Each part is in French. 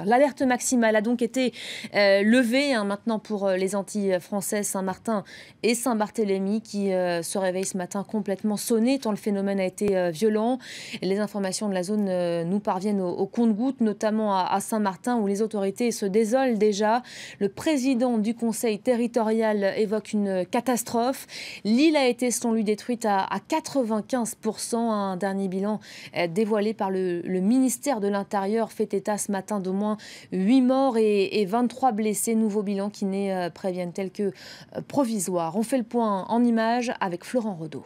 L'alerte maximale a donc été levée maintenant pour les Antilles françaises, Saint-Martin et Saint-Barthélemy qui se réveillent ce matin complètement sonnés tant le phénomène a été violent. Les informations de la zone nous parviennent au compte-gouttes, notamment à Saint-Martin où les autorités se désolent déjà. Le président du conseil territorial évoque une catastrophe. L'île a été selon lui détruite à 95%. Un dernier bilan dévoilé par le ministère de l'Intérieur fait état ce matin d'au moins 8 morts et 23 blessés. Nouveau bilan qui n'est, préviennent-elles, que provisoire. On fait le point en images avec Florent Redeau.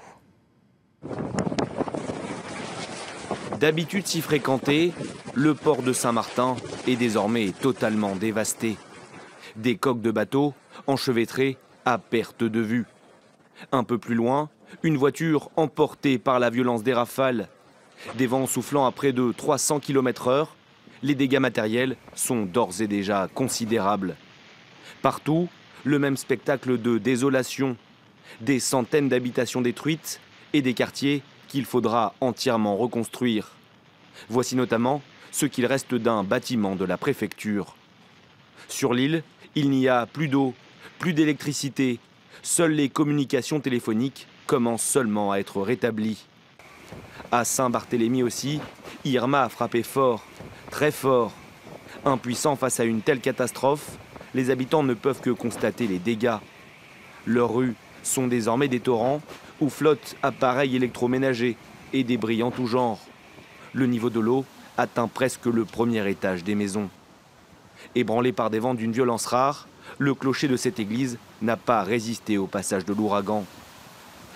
D'habitude si fréquenté, le port de Saint-Martin est désormais totalement dévasté. Des coques de bateaux enchevêtrées à perte de vue. Un peu plus loin, une voiture emportée par la violence des rafales. Des vents soufflant à près de 300 km/h, les dégâts matériels sont d'ores et déjà considérables. Partout, le même spectacle de désolation, des centaines d'habitations détruites et des quartiers qu'il faudra entièrement reconstruire. Voici notamment ce qu'il reste d'un bâtiment de la préfecture. Sur l'île, il n'y a plus d'eau, plus d'électricité. Seules les communications téléphoniques commencent seulement à être rétablies. À Saint-Barthélemy aussi, Irma a frappé fort, très fort. Impuissants face à une telle catastrophe, les habitants ne peuvent que constater les dégâts. Leurs rues sont désormais des torrents où flottent appareils électroménagers et débris en tout genre. Le niveau de l'eau atteint presque le premier étage des maisons. Ébranlé par des vents d'une violence rare, le clocher de cette église n'a pas résisté au passage de l'ouragan.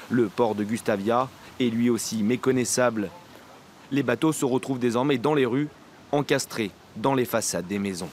Le port de Gustavia est lui aussi méconnaissable. Les bateaux se retrouvent désormais dans les rues, encastrés dans les façades des maisons.